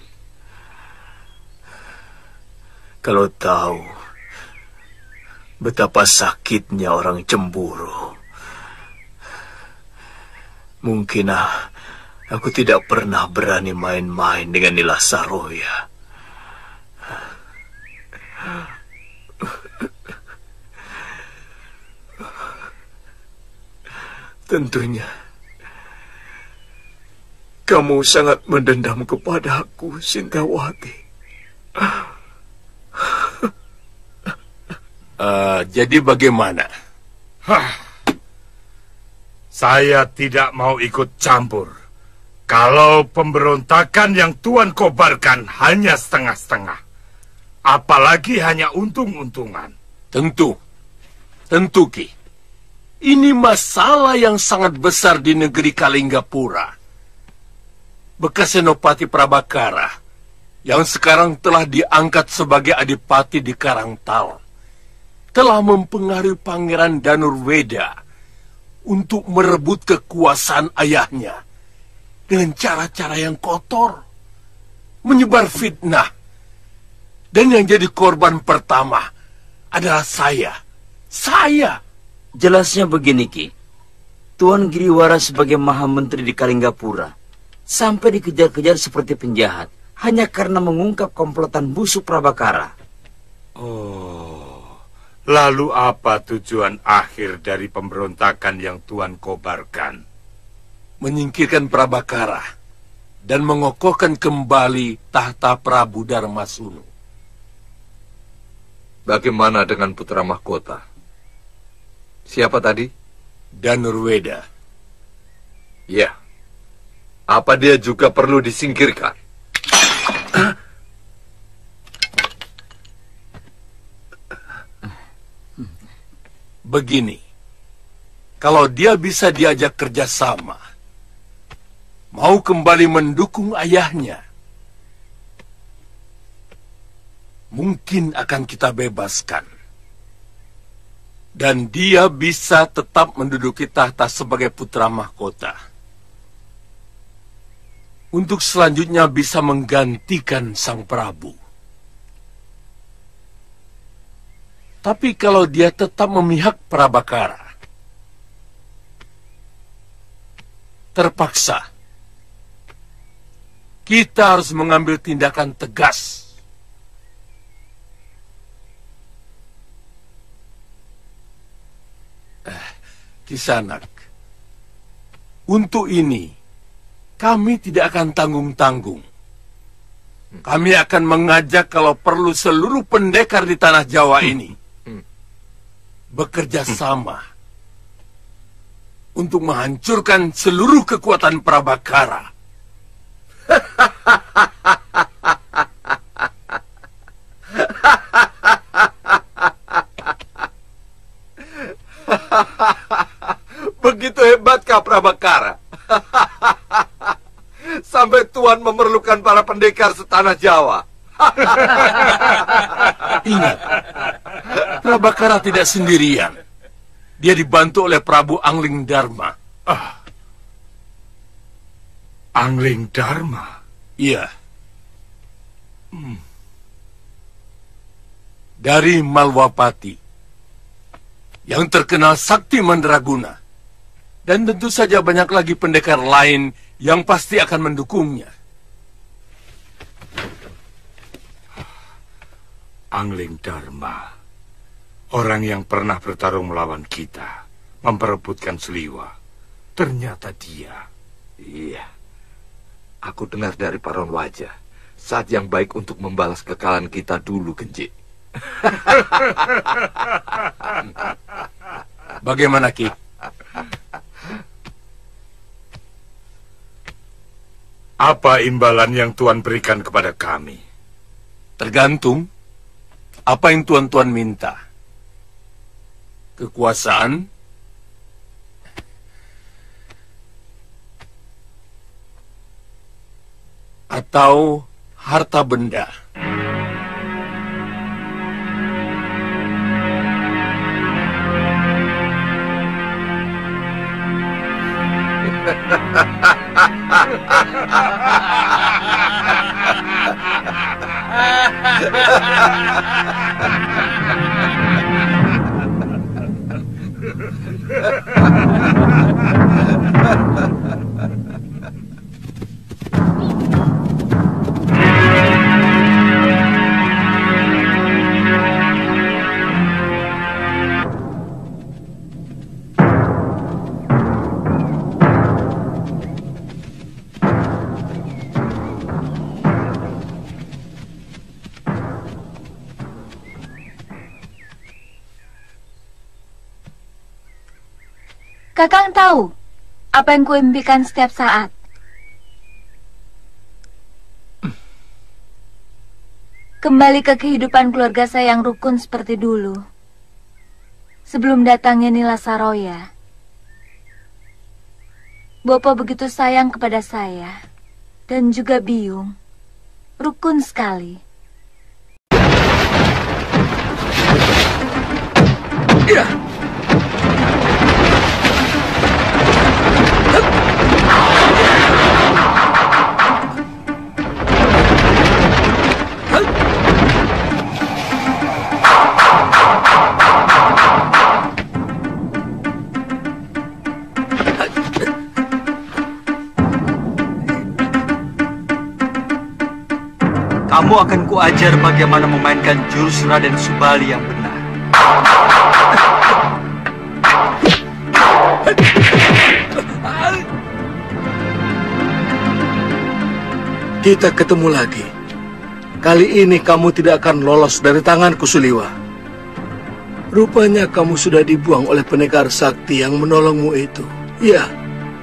S16: Kalau tahu betapa sakitnya orang cemburu, mungkin aku tidak pernah berani main-main dengan Nila Saroya. Tentunya kamu sangat mendendam kepadaku, Sintawati.
S8: Jadi bagaimana? Saya tidak mau ikut campur. Kalau pemberontakan yang Tuan kobarkan hanya setengah-setengah. Apalagi hanya untung-untungan.
S1: Tentu Ki. Ini masalah yang sangat besar di negeri Kalinggapura. Bekas Senopati Prabakara yang sekarang telah diangkat sebagai adipati di Karangtal telah mempengaruhi Pangeran Danurweda untuk merebut kekuasaan ayahnya dengan cara-cara yang kotor, menyebar fitnah, dan yang jadi korban pertama adalah saya.
S9: Jelasnya begini, Ki. Tuan Giriwara sebagai Maha Menteri di Kalinggapura sampai dikejar-kejar seperti penjahat hanya karena mengungkap komplotan busuk Prabakara.
S8: Lalu apa tujuan akhir dari pemberontakan yang Tuan kobarkan?
S1: Menyingkirkan Prabakara dan mengokohkan kembali tahta Prabu Darmasunu.
S5: Bagaimana dengan putra mahkota? Siapa tadi?
S1: Danurweda.
S5: Ya. Apa dia juga perlu disingkirkan?
S1: Begini, kalau dia bisa diajak kerjasama, mau kembali mendukung ayahnya, mungkin akan kita bebaskan. Dan dia bisa tetap menduduki tahta sebagai putra mahkota. Untuk selanjutnya bisa menggantikan sang Prabu. Tapi kalau dia tetap memihak Prabakara, terpaksa kita harus mengambil tindakan tegas. Kisanak, untuk ini kami tidak akan tanggung-tanggung. Kami akan mengajak kalau perlu seluruh pendekar di tanah Jawa ini bekerja sama
S8: untuk menghancurkan seluruh kekuatan Prabakara.
S17: Begitu hebatkah Prabakara? Sampai Tuan memerlukan para pendekar setanah Jawa.
S8: Ingat, Prabakara tidak sendirian. Dia dibantu oleh Prabu Angling Dharma.
S17: Angling Dharma?
S8: Iya. Dari Malwapati, yang terkenal sakti mandraguna. Dan tentu saja banyak lagi pendekar lain yang pasti akan mendukungnya.
S17: Angling Dharma, orang yang pernah bertarung melawan kita, memperebutkan Seliwa. Ternyata dia.
S16: Iya. Aku dengar dari Paron Wajah, saat yang baik untuk membalas kekalahan kita dulu, Genji.
S8: Bagaimana, Ki?
S17: Apa imbalan yang Tuan berikan kepada kami?
S8: Tergantung apa yang tuan-tuan minta. Kekuasaan, atau harta benda.
S14: Kakang tahu apa yang kuimpikan setiap saat. Kembali ke kehidupan keluarga saya yang rukun seperti dulu. Sebelum datangnya Nila Saroya. Bopo begitu sayang kepada saya. Dan juga Biung. Rukun sekali.
S1: Ya.
S2: Kamu akan kuajar bagaimana memainkan jurus Raden Subali yang benar.
S1: Kita ketemu lagi. Kali ini kamu tidak akan lolos dari tanganku, Suliwa. Rupanya kamu sudah dibuang oleh pendekar sakti yang menolongmu itu. Iya.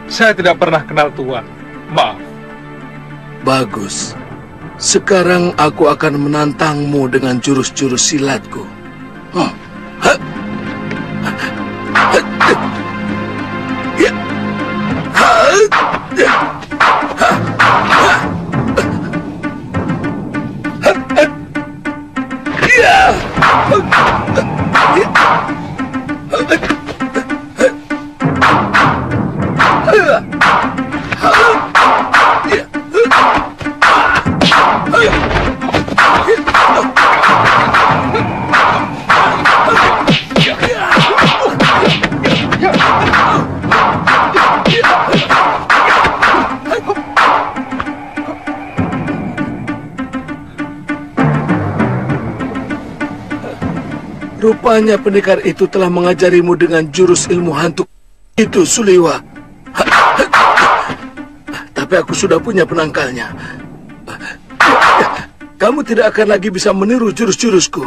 S7: Saya tidak pernah kenal Tuan. Maaf.
S1: Bagus. Sekarang aku akan menantangmu dengan jurus-jurus silatku. Rupanya pendekar itu telah mengajarimu dengan jurus ilmu hantu itu, Suliwa. Tapi aku sudah punya penangkalnya. Kamu tidak akan lagi bisa meniru jurus-jurusku.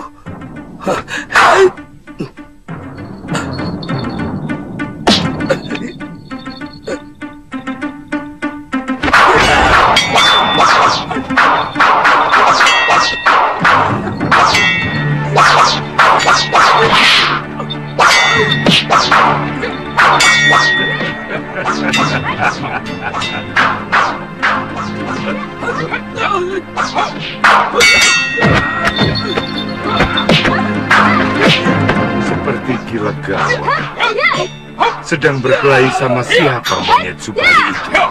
S17: sedang berkelahi sama siapa monyet Subali itu?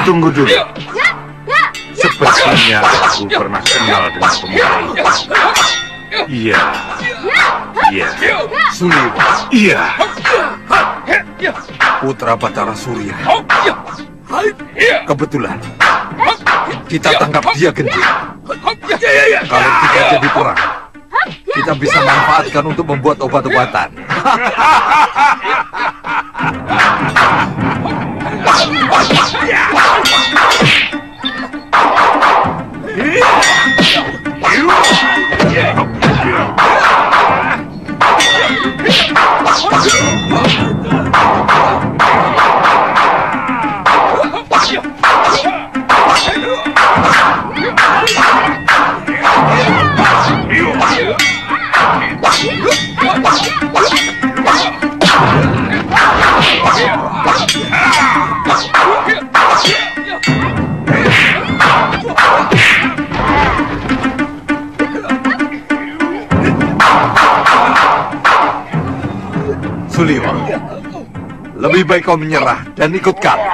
S17: Tunggu dulu. Sepertinya aku pernah kenal dengan pemuda itu. Iya. Suliwa. Iya.
S16: Putra Batara Surya. Kebetulan kita tangkap dia, Genji. Kalau kita jadi perang, kita bisa manfaatkan untuk membuat obat-obatan. Suliwa, lebih baik kau menyerah dan ikut kami.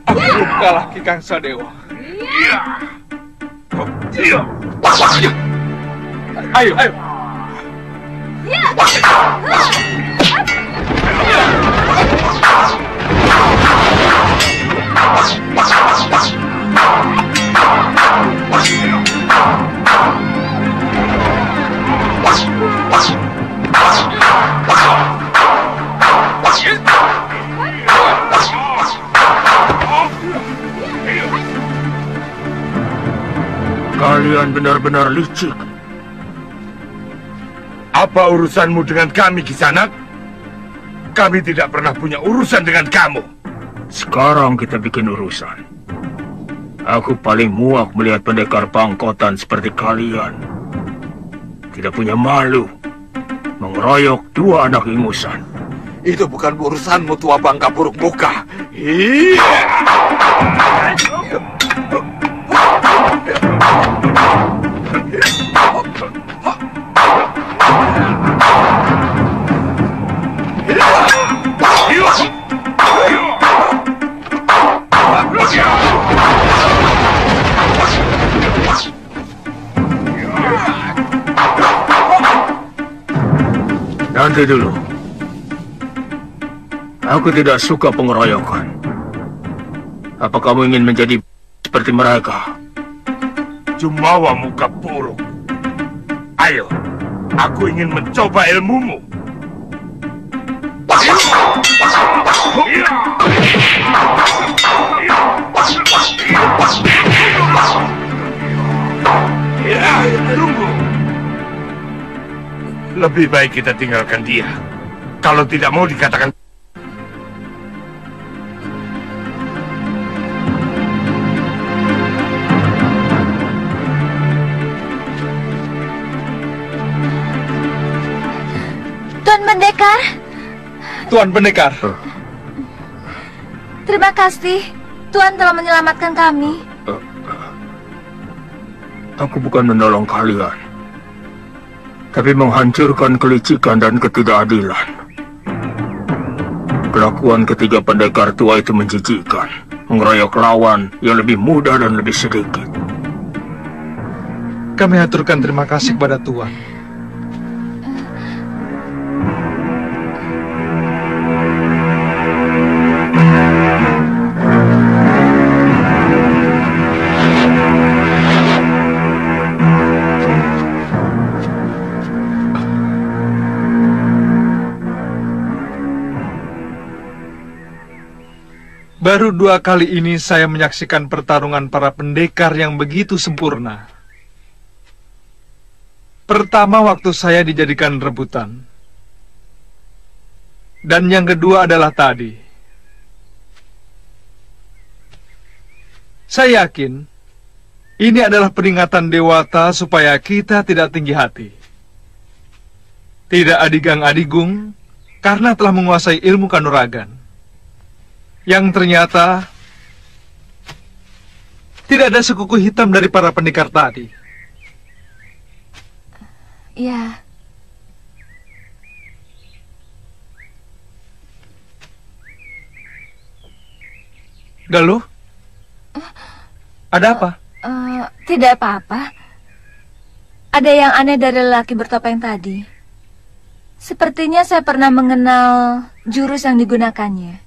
S7: Aku belum kalah, Ki Kangsa Dewa. Ayo.
S17: Kalian benar-benar licik. Apa urusanmu dengan kami, Kisanak? Kami tidak pernah punya urusan dengan kamu.
S18: Sekarang kita bikin urusan. Aku paling muak melihat pendekar pangkotan seperti kalian. Tidak punya malu. Mengeroyok dua anak ingusan.
S16: Itu bukan urusanmu, tua bangka buruk muka.
S18: Nanti dulu. Aku tidak suka pengeroyokan. Apa kamu ingin menjadi seperti mereka?
S17: Jumawa muka buruk. Ayo, aku ingin mencoba ilmumu. Tunggu. Lebih baik kita tinggalkan dia. Kalau tidak mau dikatakan.
S14: Tuan Pendekar.
S7: Tuan Pendekar.
S14: Terima kasih. Tuan telah menyelamatkan kami.
S18: Aku bukan menolong kalian, tapi menghancurkan kelicikan dan ketidakadilan. Kelakuan ketiga pendekar tua itu menjijikkan, mengeroyok lawan yang lebih muda dan lebih sedikit.
S7: Kami aturkan terima kasih kepada Tuan. Baru 2 kali ini saya menyaksikan pertarungan para pendekar yang begitu sempurna. Pertama waktu saya dijadikan rebutan. Dan yang kedua adalah tadi. Saya yakin ini adalah peringatan Dewata supaya kita tidak tinggi hati. Tidak adigang-adigung karena telah menguasai ilmu kanuragan. Yang ternyata tidak ada sekuku hitam dari para pendekar tadi.
S14: Ya.
S7: Galuh? Ada apa?
S14: Tidak apa-apa. Ada yang aneh dari lelaki bertopeng tadi. Sepertinya saya pernah mengenal jurus yang digunakannya.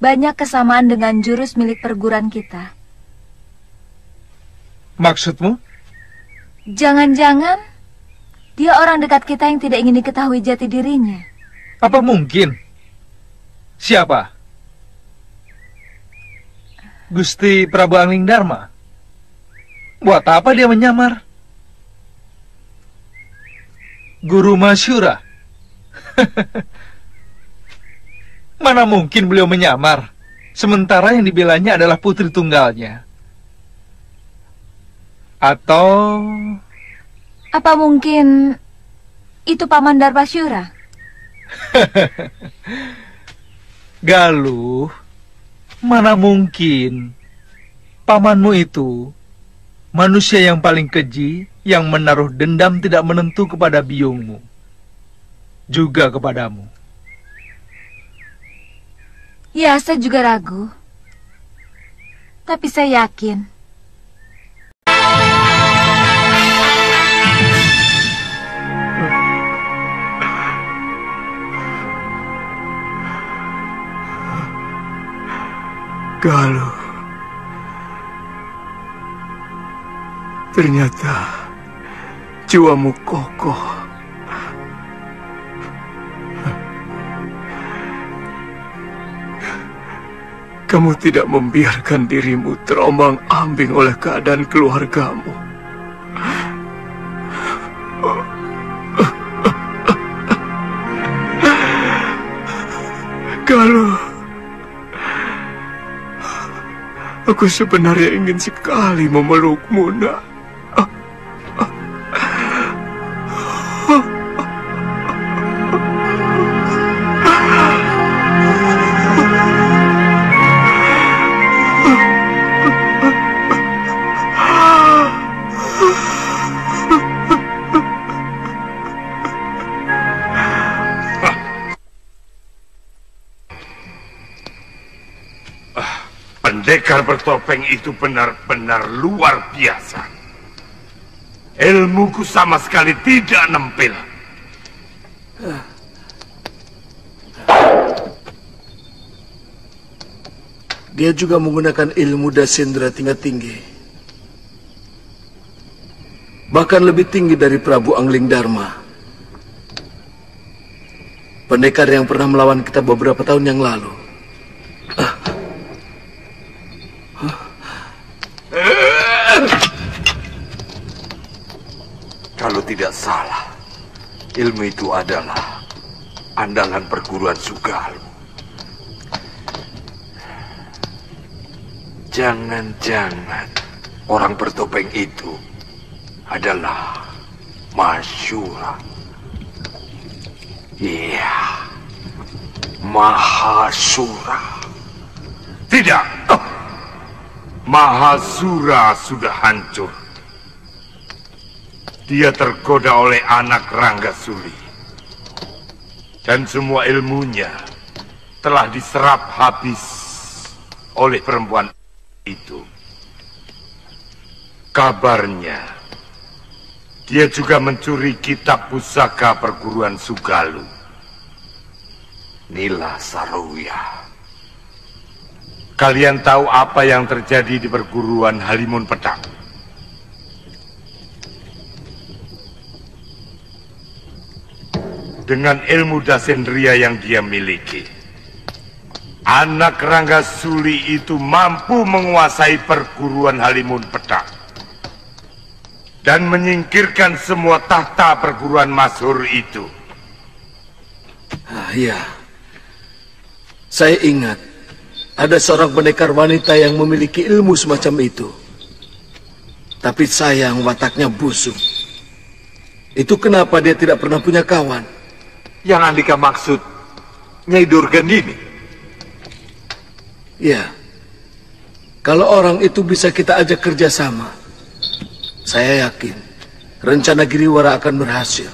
S14: Banyak kesamaan dengan jurus milik perguruan kita.
S7: Maksudmu?
S14: Jangan-jangan dia orang dekat kita yang tidak ingin diketahui jati dirinya.
S7: Apa mungkin? Siapa? Gusti Prabu Anglingdarma? Buat apa dia menyamar? Guru Masyura? Mana mungkin beliau menyamar, sementara yang dibelanya adalah putri tunggalnya. Atau...
S14: Apa mungkin itu Paman Darmasyura?
S7: Galuh, mana mungkin pamanmu itu manusia yang paling keji yang menaruh dendam tidak menentu kepada biungmu, juga kepadamu.
S14: Ya, saya juga ragu. Tapi saya yakin.
S1: Galuh, ternyata jiwamu kokoh. Kamu tidak membiarkan dirimu terombang-ambing oleh keadaan keluargamu. Galuh, aku sebenarnya ingin sekali memelukmu, nak.
S17: Pendekar bertopeng itu benar-benar luar biasa. Ilmuku sama sekali tidak nempel.
S1: Dia juga menggunakan ilmu Dasendra tingkat tinggi. Bahkan lebih tinggi dari Prabu Anglingdarma. Pendekar yang pernah melawan kita beberapa tahun yang lalu.
S16: Kalau tidak salah, ilmu itu adalah andalan perguruan Sugalu. Jangan-jangan orang bertopeng itu adalah Masyura. Iya, Mahasura.
S17: Tidak, Mahasura sudah hancur. Dia tergoda oleh anak Ranggasuli. Dan semua ilmunya telah diserap habis oleh perempuan itu. Kabarnya, dia juga mencuri kitab pusaka perguruan Sugalu.
S16: Nila Saroya.
S17: Kalian tahu apa yang terjadi di perguruan Halimun Pedang? Dengan ilmu Dasendria yang dia miliki, anak Ranggasuli itu mampu menguasai perguruan Halimun Pedang dan menyingkirkan semua tahta perguruan masyhur itu.
S1: Iya, saya ingat ada seorang pendekar wanita yang memiliki ilmu semacam itu. Tapi sayang wataknya busuk. Itu kenapa dia tidak pernah punya kawan.
S16: Yang Andika maksud Nyai Durgandini.
S1: Ya, kalau orang itu bisa kita ajak kerjasama, saya yakin rencana Giriwara akan berhasil.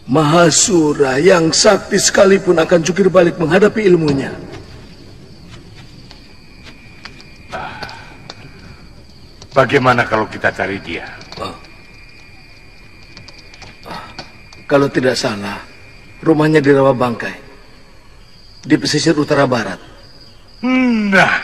S1: Mahasura yang sakti sekalipun akan jungkir balik menghadapi ilmunya.
S17: Bagaimana kalau kita cari dia?
S1: Kalau tidak salah, rumahnya di Rawabangkai, di pesisir utara barat.
S17: Nah,